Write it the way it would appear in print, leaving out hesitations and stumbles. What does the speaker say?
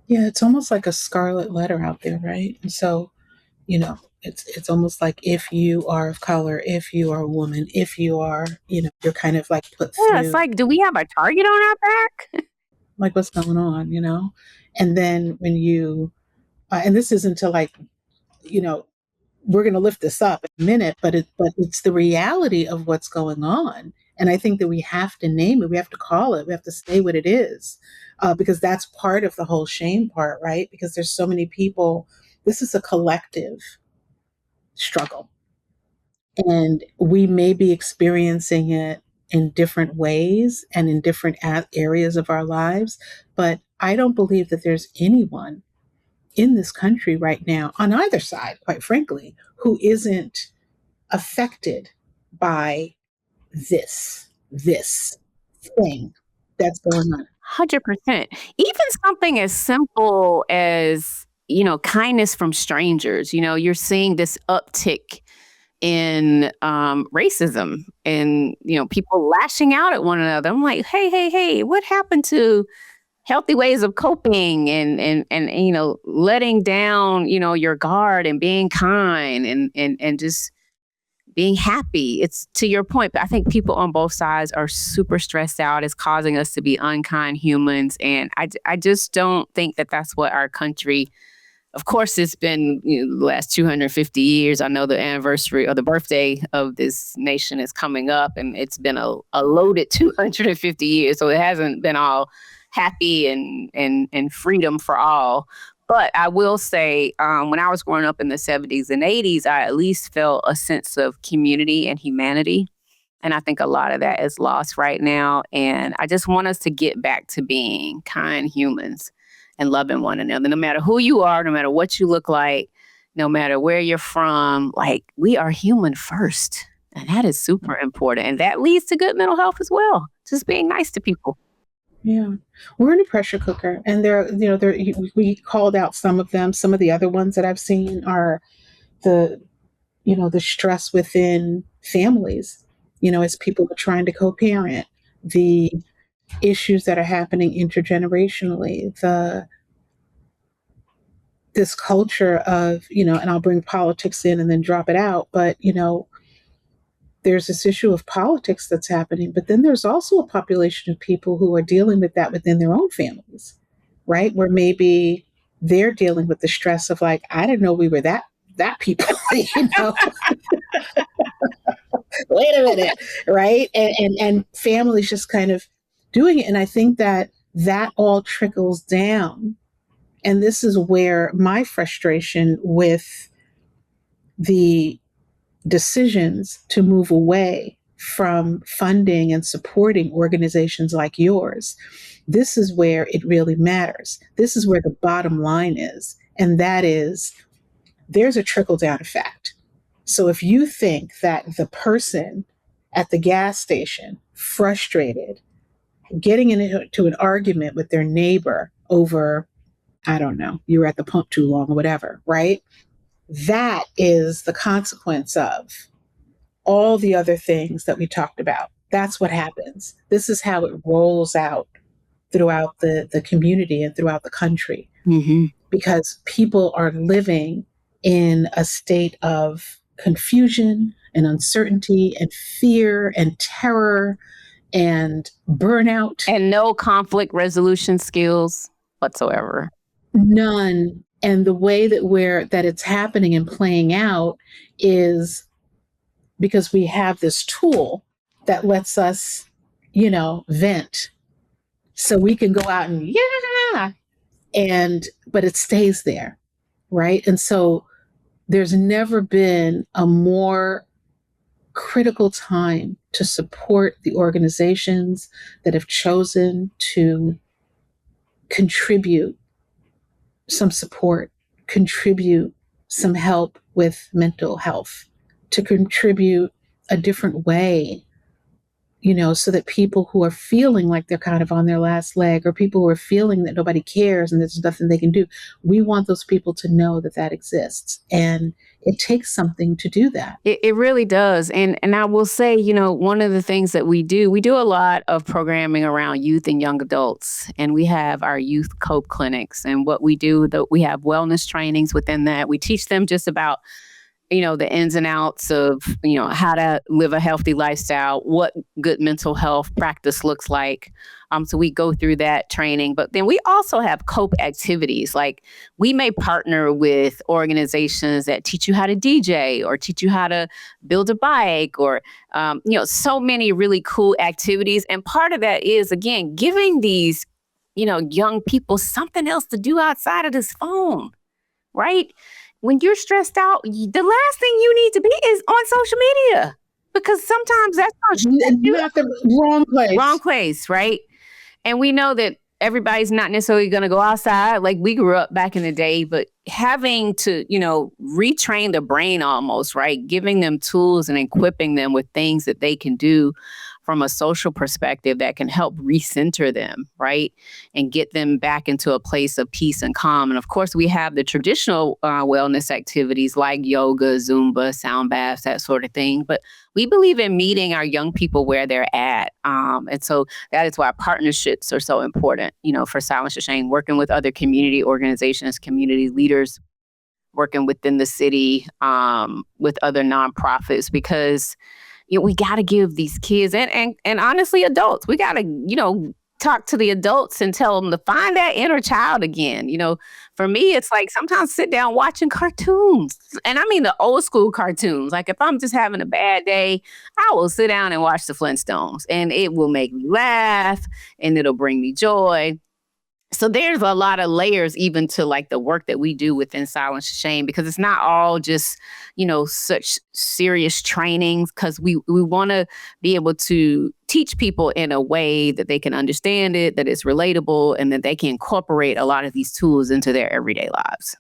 Yeah, it's almost like a scarlet letter out there, right? And so, it's almost like if you are of color, if you are a woman, if you are, you're kind of like put Yeah, it's through like, do we have a target on our back? like what's going on. And then when you and this isn't to like, you know, we're going to lift this up in a minute, but it's the reality of what's going on. And I think that we have to name it, we have to call it, we have to say what it is, because that's part of the whole shame part, right? Because there's so many people. This is a collective struggle, and we may be experiencing it in different ways and in different areas of our lives. But I don't believe that there's anyone in this country right now, on either side, quite frankly, who isn't affected by this thing that's going on. 100%. Even something as simple as, kindness from strangers. You're seeing this uptick in racism and, people lashing out at one another. I'm like, hey, hey, hey, what happened to healthy ways of coping and letting down, your guard and being kind and just being happy. It's to your point, but I think people on both sides are super stressed out. It's causing us to be unkind humans. And I just don't think that that's what our country, of course, it's been the last 250 years. I know the anniversary or the birthday of this nation is coming up, and it's been a loaded 250 years. So it hasn't been all happy and freedom for all. But I will say, when I was growing up in the 70s and 80s, I at least felt a sense of community and humanity. And I think a lot of that is lost right now. And I just want us to get back to being kind humans and loving one another, no matter who you are, no matter what you look like, no matter where you're from. Like, we are human first. And that is super important. And that leads to good mental health as well. Just being nice to people. Yeah, we're in a pressure cooker, and there. We called out some of them. Some of the other ones that I've seen are the the stress within families. As people are trying to co-parent, the issues that are happening intergenerationally, the this culture of and I'll bring politics in and then drop it out, but there's this issue of politics that's happening, but then there's also a population of people who are dealing with that within their own families, right? Where maybe they're dealing with the stress of like, I didn't know we were that people, you know. Wait a minute, right? And families just kind of doing it, and I think that that all trickles down, and this is where my frustration with the decisions to move away from funding and supporting organizations like yours. This is where it really matters. This is where the bottom line is. And that is there's a trickle down effect. So if you think that the person at the gas station, frustrated, getting into an argument with their neighbor over, I don't know, you were at the pump too long or whatever, right? That is the consequence of all the other things that we talked about. That's what happens. This is how it rolls out throughout the community and throughout the country, Mm-hmm. because people are living in a state of confusion and uncertainty and fear and terror and burnout. And no conflict resolution skills whatsoever. None. And the way that it's happening and playing out is because we have this tool that lets us, vent. So we can go out and yeah, but it stays there, right? And so there's never been a more critical time to support the organizations that have chosen to contribute some support, contribute some help with mental health, to contribute a different way so that people who are feeling like they're kind of on their last leg, or people who are feeling that nobody cares and there's nothing they can do, we want those people to know that that exists. And it takes something to do that. It really does. And I will say, one of the things that we do a lot of programming around youth and young adults. And we have our youth cope clinics. And what we do, we have wellness trainings within that. We teach them just about the ins and outs of, how to live a healthy lifestyle, what good mental health practice looks like. So we go through that training, but then we also have cope activities. Like we may partner with organizations that teach you how to DJ or teach you how to build a bike or, so many really cool activities. And part of that is, again, giving these, young people something else to do outside of this phone, right? When you're stressed out, the last thing you need to be is on social media, because sometimes that's going to stress you Not the wrong place. wrong place, right? And we know that everybody's not necessarily going to go outside like we grew up back in the day, but having to, retrain the brain almost, right? Giving them tools and equipping them with things that they can do from a social perspective that can help recenter them, right? And get them back into a place of peace and calm. And of course, we have the traditional wellness activities like yoga, Zumba, sound baths, that sort of thing. But we believe in meeting our young people where they're at. And so that is why partnerships are so important, for Silence the Shame, working with other community organizations, community leaders, working within the city, with other nonprofits, because we got to give these kids and honestly adults, we got to, talk to the adults and tell them to find that inner child again. For me, it's like sometimes sit down watching cartoons. And I mean the old school cartoons. Like if I'm just having a bad day, I will sit down and watch the Flintstones and it will make me laugh and it'll bring me joy. So there's a lot of layers even to like the work that we do within Silence the Shame, because it's not all just, such serious trainings, because we want to be able to teach people in a way that they can understand it, that it's relatable, and that they can incorporate a lot of these tools into their everyday lives.